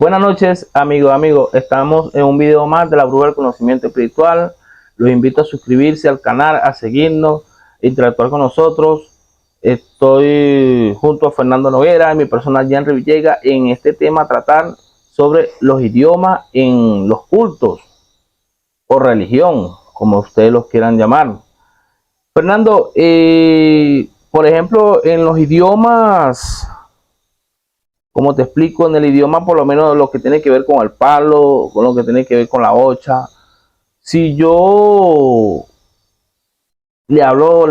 Buenas noches, amigos. Estamos en un video más de la Brújula del Conocimiento Espiritual. Los invito a suscribirse al canal, a seguirnos, a interactuar con nosotros. Estoy junto a Fernando Noguera y mi persona Henry Villegas en este tema a tratar sobre los idiomas en los cultos o religión, como ustedes los quieran llamar. Fernando, por ejemplo, en los idiomas, como te explico, en el idioma, por lo menos lo que tiene que ver con el palo, con lo que tiene que ver con la ocha, si yo le hablo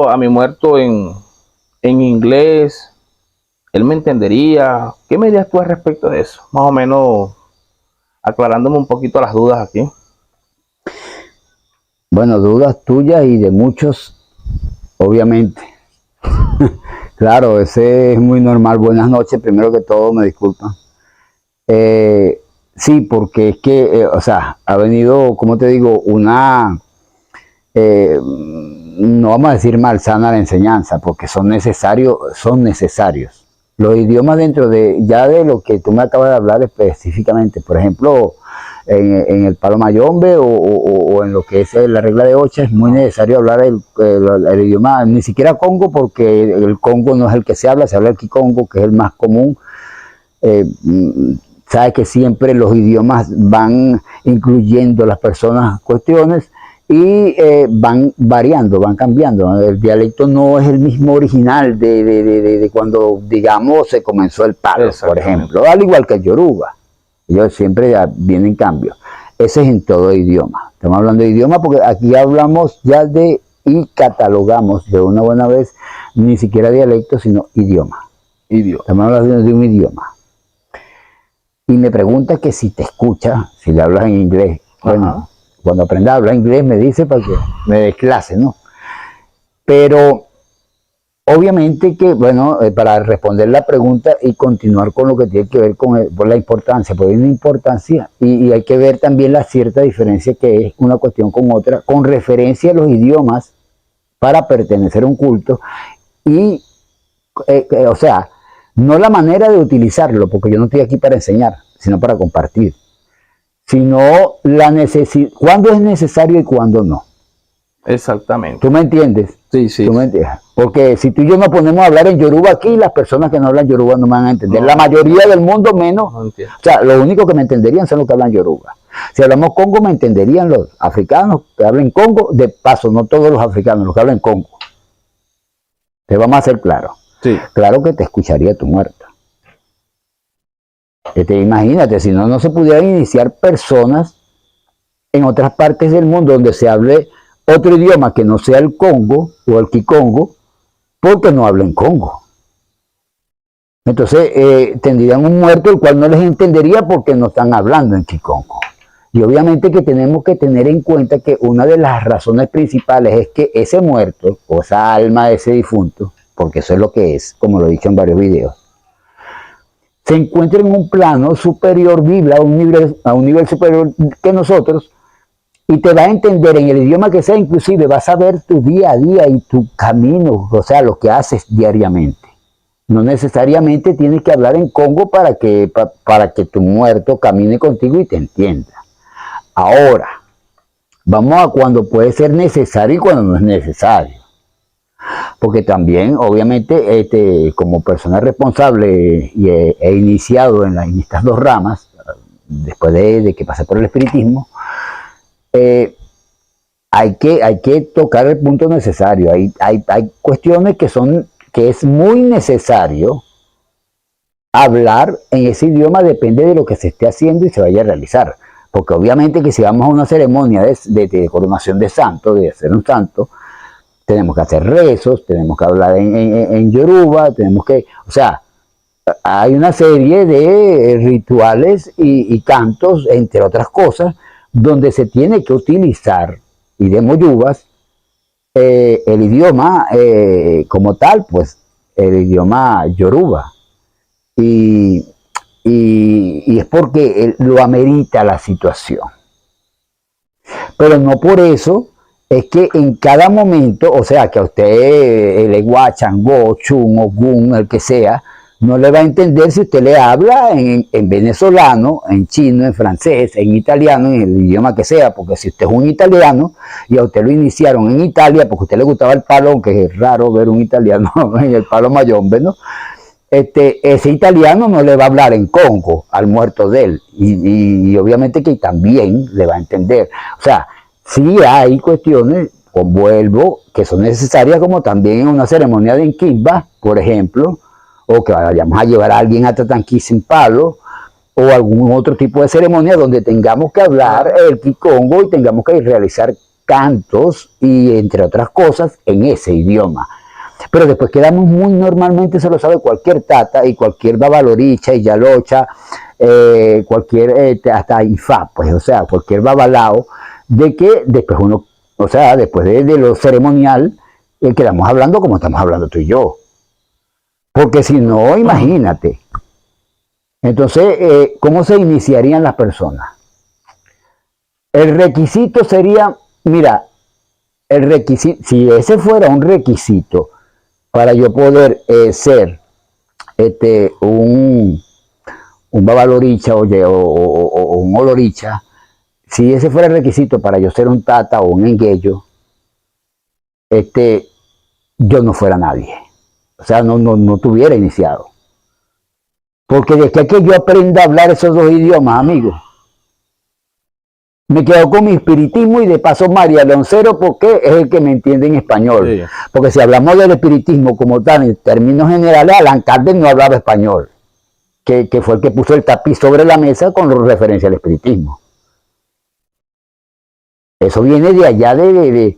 a mi muerto en inglés, él me entendería. ¿Qué me dirías tú al respecto de eso? Más o menos aclarándome un poquito las dudas aquí. Bueno, dudas tuyas y de muchos, obviamente. Claro, ese es muy normal. Buenas noches, primero que todo, me disculpan. Sí, porque es que, o sea, ha venido, como te digo, no vamos a decir malsana la enseñanza, porque son necesarios. Los idiomas dentro ya de lo que tú me acabas de hablar específicamente, por ejemplo, en el palo mayombe o en lo que es la regla de ocha, es muy necesario hablar el idioma, ni siquiera congo, porque el congo no es el que se habla el kikongo, que es el más común. Sabes que siempre los idiomas van incluyendo las personas cuestiones y van variando, van cambiando. El dialecto no es el mismo original de cuando, digamos, se comenzó el palo, por ejemplo, al igual que el yoruba. Ellos siempre vienen cambios. Ese es en todo idioma. Estamos hablando de idioma porque aquí hablamos ya y catalogamos de una buena vez, ni siquiera dialecto, sino idioma. Estamos hablando de un idioma. Y me pregunta que si te escucha, si le hablas en inglés. Bueno, cuando aprenda a hablar inglés me dice para que me dé clase, ¿no? Pero obviamente que, bueno, para responder la pregunta y continuar con lo que tiene que ver con la importancia, porque hay una importancia y hay que ver también la cierta diferencia que es una cuestión con otra, con referencia a los idiomas para pertenecer a un culto y, o sea, no la manera de utilizarlo, porque yo no estoy aquí para enseñar, sino para compartir, sino la necesidad, cuándo es necesario y cuándo no. Exactamente. ¿Tú me entiendes? Sí. ¿Tú me entiendes? Porque si tú y yo nos ponemos a hablar en yoruba aquí, las personas que no hablan yoruba no me van a entender. La mayoría del mundo menos. O sea, lo único que me entenderían son los que hablan yoruba. Si hablamos congo, me entenderían los africanos que hablan congo. De paso, no todos los africanos, los que hablan congo. Te vamos a hacer claro. Sí. Claro que te escucharía tu muerto. Imagínate, si no se pudieran iniciar personas en otras partes del mundo donde se hable otro idioma que no sea el congo o el kikongo, porque no hablan congo. Entonces tendrían un muerto el cual no les entendería porque no están hablando en kikongo. Y obviamente que tenemos que tener en cuenta que una de las razones principales es que ese muerto o esa alma de ese difunto, porque eso es lo que es, como lo he dicho en varios videos, se encuentra en un plano superior, vibra a un nivel superior que nosotros, y te va a entender en el idioma que sea, inclusive vas a ver tu día a día y tu camino, o sea, lo que haces diariamente. No necesariamente tienes que hablar en congo para que tu muerto camine contigo y te entienda. Ahora, vamos a cuando puede ser necesario y cuando no es necesario. Porque también, obviamente, como persona responsable y he iniciado en estas dos ramas, después de que pasé por el espiritismo, hay que tocar el punto necesario. Hay cuestiones que es muy necesario hablar en ese idioma, depende de lo que se esté haciendo y se vaya a realizar. Porque obviamente que si vamos a una ceremonia de coronación de santo, de hacer un santo, tenemos que hacer rezos, tenemos que hablar en yoruba, o sea, hay una serie de rituales y cantos, entre otras cosas, donde se tiene que utilizar, y de moyubas, el idioma como tal, pues el idioma yoruba. Y es porque lo amerita la situación. Pero no por eso es que en cada momento, o sea, que a usted, el Eguá, Changó, Chun, Ogún, el que sea, no le va a entender si usted le habla en venezolano, en chino, en francés, en italiano, en el idioma que sea, porque si usted es un italiano y a usted lo iniciaron en Italia porque a usted le gustaba el palo, aunque es raro ver un italiano en el palo mayombe, ¿no? Ese italiano no le va a hablar en Congo al muerto de él, y obviamente que también le va a entender. O sea, sí hay cuestiones, vuelvo, que son necesarias, como también en una ceremonia de Inquimba, por ejemplo, o que vayamos a llevar a alguien a Tatanquí sin palo, o algún otro tipo de ceremonia donde tengamos que hablar el Kikongo y tengamos que realizar cantos y entre otras cosas en ese idioma. Pero después quedamos muy normalmente, se lo sabe cualquier tata y cualquier babaloricha y yalocha, cualquier, hasta ifá, pues, o sea, cualquier babalao, de que después uno, o sea, después de lo ceremonial, quedamos hablando como estamos hablando tú y yo. Porque si no, imagínate. Entonces, ¿cómo se iniciarían las personas? El requisito sería, mira, el requisito, si ese fuera un requisito para yo poder ser un babaloricha o un oloricha, si ese fuera el requisito para yo ser un tata o un engueyo, yo no fuera nadie. O sea, no tuviera iniciado. Porque desde que yo aprenda a hablar esos dos idiomas, amigos, me quedo con mi espiritismo y de paso María Leoncero, porque es el que me entiende en español. Sí. Porque si hablamos del espiritismo como tal, en términos generales, Allan Kardec no hablaba español, que fue el que puso el tapiz sobre la mesa con referencia al espiritismo. Eso viene de allá de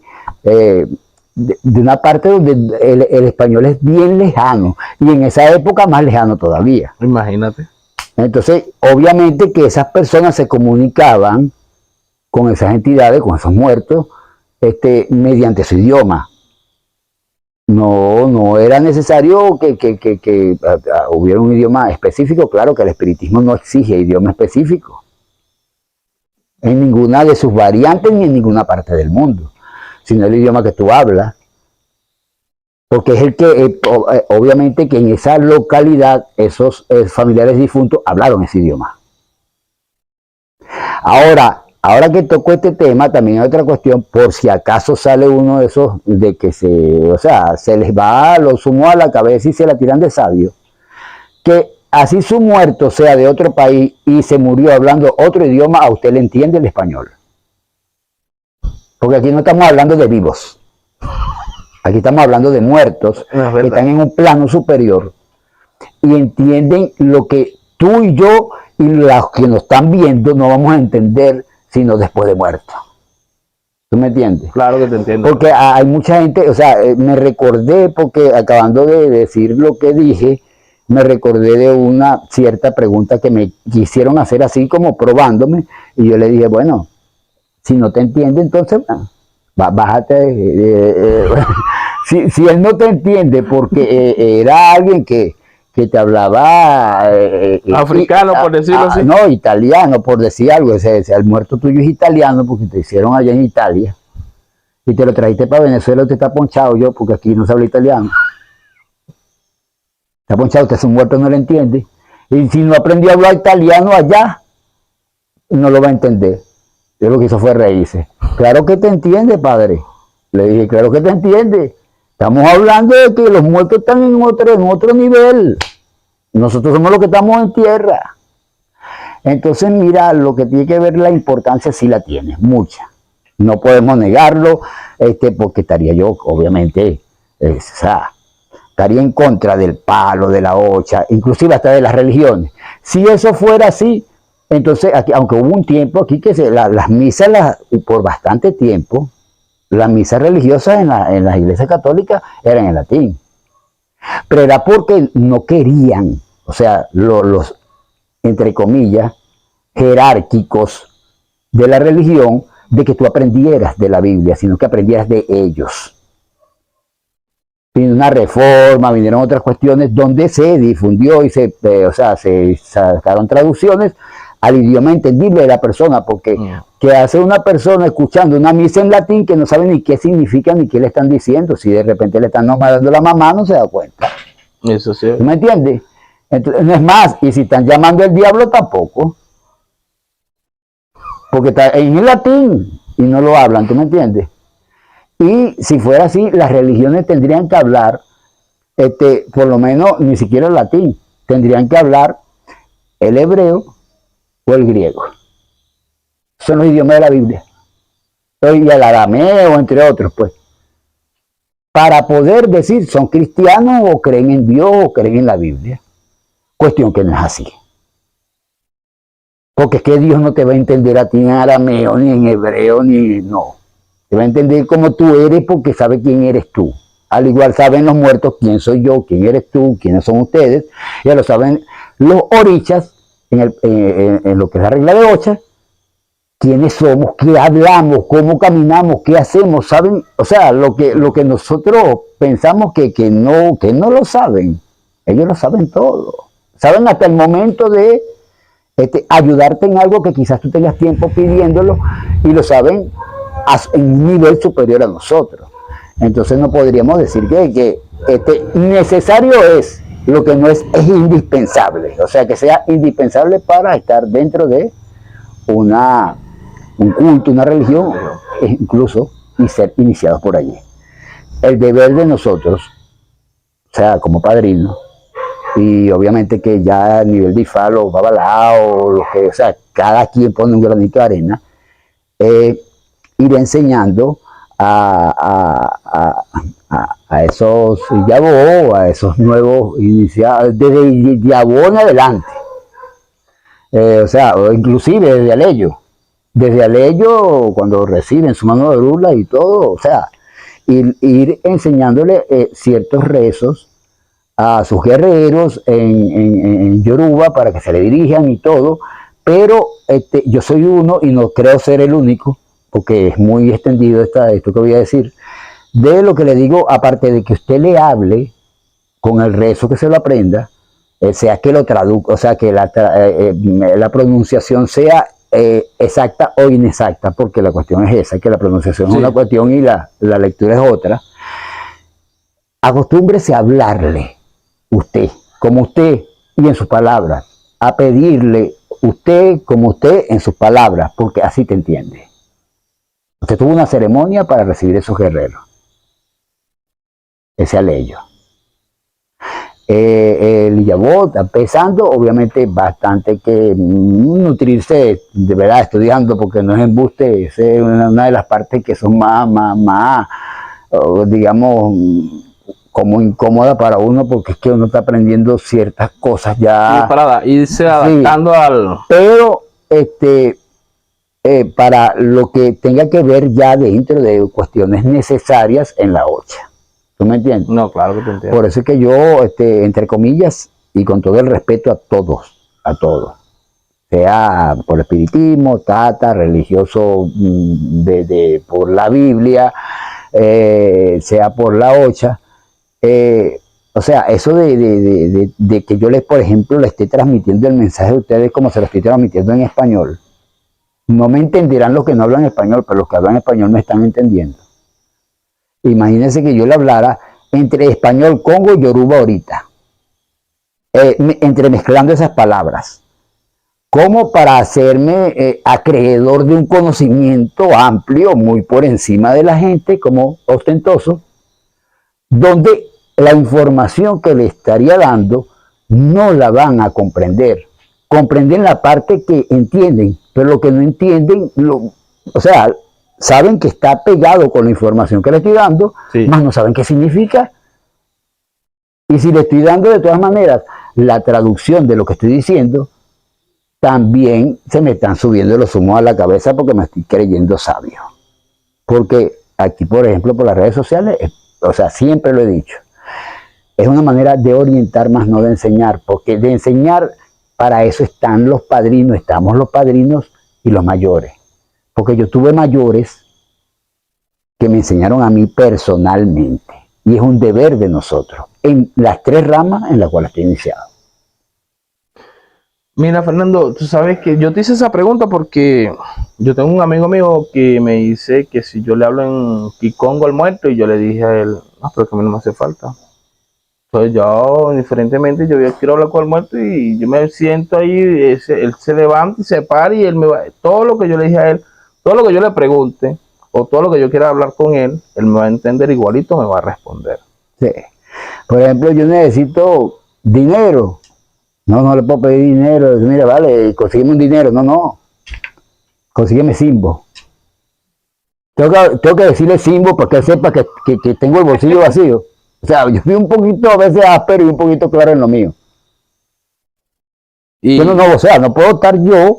una parte donde el español es bien lejano, y en esa época más lejano todavía. Imagínate. Entonces, obviamente que esas personas se comunicaban con esas entidades, con esos muertos, mediante su idioma. No era necesario que hubiera un idioma específico. Claro que el espiritismo no exige idioma específico en ninguna de sus variantes ni en ninguna parte del mundo, sino el idioma que tú hablas, porque es el que, obviamente que en esa localidad esos familiares difuntos hablaron ese idioma. Ahora que tocó este tema, también hay otra cuestión, por si acaso sale uno de esos de que se les va lo sumo a la cabeza y se la tiran de sabio, que así su muerto sea de otro país y se murió hablando otro idioma, a usted le entiende el español. Porque aquí no estamos hablando de vivos, aquí estamos hablando de muertos que están en un plano superior y entienden lo que tú y yo y los que nos están viendo no vamos a entender sino después de muerto. ¿Tú me entiendes? Claro que te entiendo. Porque hay mucha gente, o sea, me recordé, porque acabando de decir lo que dije, me recordé de una cierta pregunta que me quisieron hacer así como probándome, y yo le dije, bueno, si no te entiende, entonces, bueno, bájate. Si él no te entiende porque era alguien que te hablaba africano, por decirlo así. No, italiano, por decir algo. El muerto tuyo es italiano porque te hicieron allá en Italia y te lo trajiste para Venezuela, te está ponchado yo porque aquí no se habla italiano. Está ponchado, usted es un muerto, no lo entiende. Y si no aprendió a hablar italiano allá, no lo va a entender. Yo lo que hizo fue reírse. Claro que te entiende, padre. Le dije, claro que te entiende. Estamos hablando de que los muertos están en otro nivel. Nosotros somos los que estamos en tierra. Entonces, mira, lo que tiene que ver la importancia sí la tiene, mucha. No podemos negarlo, porque estaría yo, obviamente, estaría en contra del palo, de la hocha, inclusive hasta de las religiones. Si eso fuera así, entonces, aquí, aunque hubo un tiempo aquí que las misas, por bastante tiempo, las misas religiosas en las iglesias católicas eran en latín. Pero era porque no querían, o sea, los entre comillas, jerárquicos de la religión, de que tú aprendieras de la Biblia, sino que aprendieras de ellos. Vino una reforma, vinieron otras cuestiones donde se difundió y se sacaron traducciones al idioma entendible de la persona, porque ¿qué hace una persona escuchando una misa en latín que no sabe ni qué significa ni qué le están diciendo? Si de repente le están nombrando la mamá, no se da cuenta. Eso sí. ¿Tú me entiendes? Entonces, no es más, y si están llamando al diablo tampoco, porque está en latín y no lo hablan, ¿tú me entiendes? Y si fuera así, las religiones tendrían que hablar, por lo menos ni siquiera el latín, tendrían que hablar el hebreo o el griego. Son los idiomas de la Biblia. Y el arameo, entre otros, pues. Para poder decir son cristianos o creen en Dios o creen en la Biblia. Cuestión que no es así. Porque es que Dios no te va a entender a ti en arameo, ni en hebreo, ni no. Te va a entender como tú eres porque sabe quién eres tú. Al igual saben los muertos quién soy yo, quién eres tú, quiénes son ustedes. Ya lo saben los orichas en lo que es la regla de Ocha. Quiénes somos, qué hablamos, cómo caminamos, qué hacemos, saben, o sea, lo que nosotros pensamos que no lo saben, ellos lo saben todo, saben hasta el momento de ayudarte en algo que quizás tú tengas tiempo pidiéndolo y lo saben en un nivel superior a nosotros. Entonces no podríamos decir que necesario es, lo que no es indispensable, o sea, que sea indispensable para estar dentro de un culto, una religión, incluso, y ser iniciados por allí. El deber de nosotros, o sea, como padrinos, y obviamente que ya a nivel de IFA, los babalaos, o sea, cada quien pone un granito de arena, ir enseñando a esos Yabó, a esos nuevos iniciados, desde Yabó en adelante, o sea, inclusive desde Aleyo. Desde Aleyo, cuando reciben su mano de burla y todo, o sea, ir enseñándole ciertos rezos a sus guerreros en Yoruba para que se le dirijan y todo, pero yo soy uno y no creo ser el único, porque es muy extendido esto que voy a decir, de lo que le digo, aparte de que usted le hable con el rezo, que se lo aprenda, sea que lo traduzca, o sea, que la pronunciación sea exacta o inexacta, porque la cuestión es esa, que la pronunciación es una cuestión y la lectura es otra. Acostúmbrese a hablarle usted, como usted y en sus palabras, a pedirle usted como usted en sus palabras, porque así te entiende. Usted tuvo una ceremonia para recibir esos guerreros, ese Aleyo. El Yabó está empezando, obviamente bastante que nutrirse de verdad estudiando, porque no es embuste, es una de las partes que son más digamos, como incómoda para uno, porque es que uno está aprendiendo ciertas cosas ya. Sí, para irse adaptando al... Pero para lo que tenga que ver ya dentro de cuestiones necesarias en la Ocha. ¿Tú me entiendes? No, claro que te entiendo. Por eso es que yo, entre comillas, y con todo el respeto a todos, sea por espiritismo, tata, religioso por la Biblia, sea por la Ocha, o sea, eso de que yo les, por ejemplo, le esté transmitiendo el mensaje a ustedes como se lo estoy transmitiendo en español, no me entenderán los que no hablan español, pero los que hablan español me están entendiendo. Imagínense que yo le hablara entre español, congo y yoruba ahorita, entremezclando esas palabras, como para hacerme acreedor de un conocimiento amplio, muy por encima de la gente, como ostentoso, donde la información que le estaría dando no la van a comprender. Comprenden la parte que entienden, pero lo que no entienden, o sea, saben que está pegado con la información que le estoy dando, más no saben qué significa. Y si le estoy dando de todas maneras la traducción de lo que estoy diciendo, también se me están subiendo los humos a la cabeza porque me estoy creyendo sabio. Porque aquí, por ejemplo, por las redes sociales, o sea, siempre lo he dicho, es una manera de orientar más no de enseñar, porque de enseñar, para eso están los padrinos, estamos los padrinos y los mayores. Porque yo tuve mayores que me enseñaron a mí personalmente. Y es un deber de nosotros, en las tres ramas en las cuales estoy iniciado. Mira, Fernando, tú sabes que yo te hice esa pregunta porque yo tengo un amigo mío que me dice que si yo le hablo en Kikongo al muerto, y yo le dije a él, no, pero que a mí no me hace falta. Pues yo, indiferentemente, yo quiero hablar con el muerto y yo me siento ahí, él se levanta y se para y él me va, todo lo que yo le dije a él, todo lo que yo le pregunte o todo lo que yo quiera hablar con él me va a entender igualito, me va a responder. Sí. Por ejemplo, yo necesito dinero. No le puedo pedir dinero. Mira, vale, consígueme un dinero. No. Consígueme Simbo. Tengo que decirle Simbo para que él sepa que tengo el bolsillo vacío. O sea, yo soy un poquito a veces áspero y un poquito claro en lo mío. Y Yo o sea, no puedo estar yo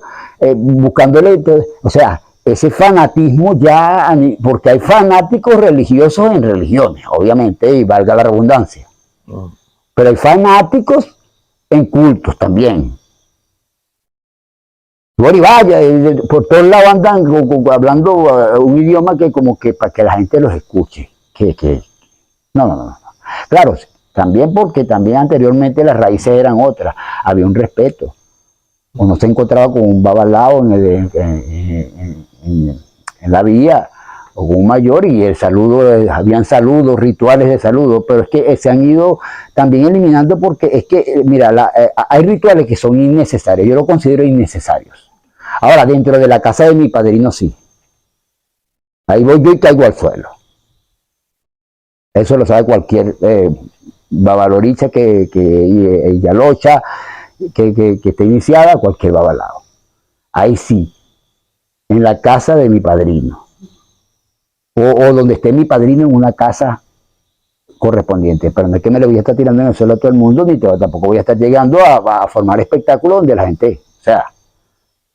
buscándole, o sea, ese fanatismo ya, porque hay fanáticos religiosos en religiones, obviamente, y valga la redundancia. Pero hay fanáticos en cultos también. Bueno, y vaya, por todos lados andan hablando un idioma que como que para que la gente los escuche. No. Claro, también porque también anteriormente las raíces eran otras, había un respeto. Uno se encontraba con un babalao en la vía o con un mayor y el saludo, habían saludos, rituales de saludo, pero es que se han ido también eliminando porque es que, mira, hay rituales que son innecesarios, yo lo considero innecesarios. Ahora, dentro de la casa de mi padrino sí. Ahí voy yo y caigo al suelo. Eso lo sabe cualquier babaloricha y yalocha que esté iniciada, cualquier babalao. Ahí sí, en la casa de mi padrino. O donde esté mi padrino en una casa correspondiente. Pero no es que me lo voy a estar tirando en el suelo a todo el mundo, ni tampoco voy a estar llegando a formar espectáculos donde la gente, o sea,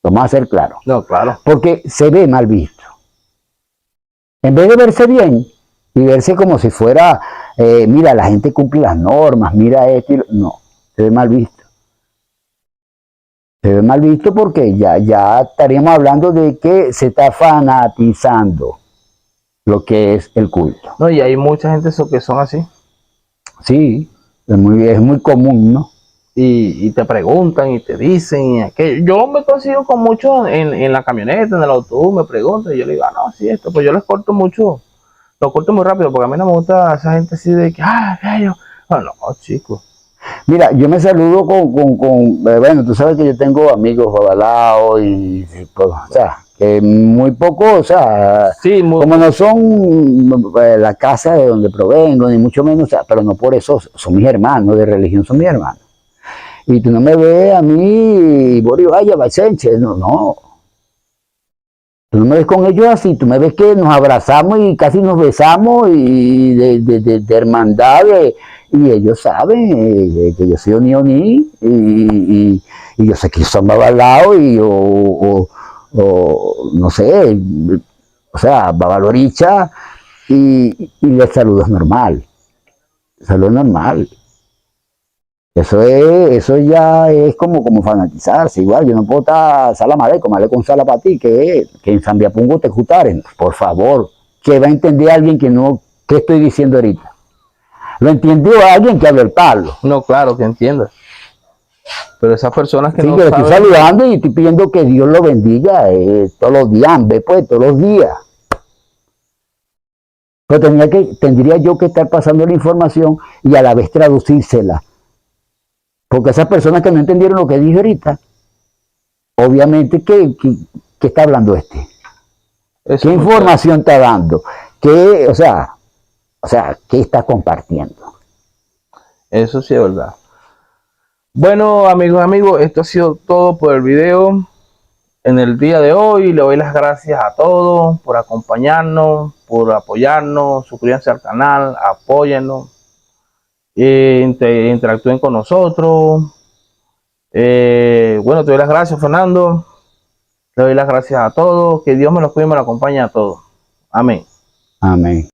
vamos a ser claros. no, claro. Porque se ve mal visto. En vez de verse bien y verse como si fuera, mira, la gente cumple las normas, mira esto, no, se ve mal visto. Se ve mal visto porque ya estaríamos hablando de que se está fanatizando lo que es el culto. No, y hay mucha gente que son así. Sí, es muy común, ¿no? Y te preguntan y te dicen que yo me consigo con mucho en la camioneta, en el autobús, me preguntan y yo le digo, no, sí, esto, pues yo les corto mucho, lo corto muy rápido porque a mí no me gusta esa gente así de que, gallo. No, chicos. Mira, yo me saludo bueno, tú sabes que yo tengo amigos babalaos o sea, que muy poco, o sea, sí, como no son la casa de donde provengo, ni mucho menos, o sea, pero no por eso son mis hermanos, de religión son mis hermanos. Y tú no me ves a mí, Boris, vaya, Bacenche, no. Tú no me ves con ellos así, tú me ves que nos abrazamos y casi nos besamos y de hermandad, y ellos saben que yo soy Oni y yo sé que son babalaos o no sé, o sea, babaloricha y les saludo es normal, saludo normal. Eso ya es como fanatizarse, igual, yo no puedo estar salamaleco, male con sala para ti, que en Zambiapungo te jutaren, por favor, que va a entender alguien que no, ¿qué estoy diciendo ahorita? Lo entendió alguien que habla el palo. No, claro, que entiendas. Pero esas personas que sí, no pero saben... estoy saludando y estoy pidiendo que Dios lo bendiga todos los días, pues, todos los días. Pero tendría yo que estar pasando la información y a la vez traducírsela. Porque esas personas que no entendieron lo que dije ahorita, obviamente, ¿qué está hablando este? Eso ¿Qué información está dando? O sea, ¿qué está compartiendo? Eso sí es verdad. Bueno, amigos, esto ha sido todo por el video en el día de hoy. Le doy las gracias a todos por acompañarnos, por apoyarnos, suscríbanse al canal, apóyennos, interactúen con nosotros. Bueno, te doy las gracias, Fernando. Le doy las gracias a todos. Que Dios me los cuide y me los acompañe a todos. Amén. Amén.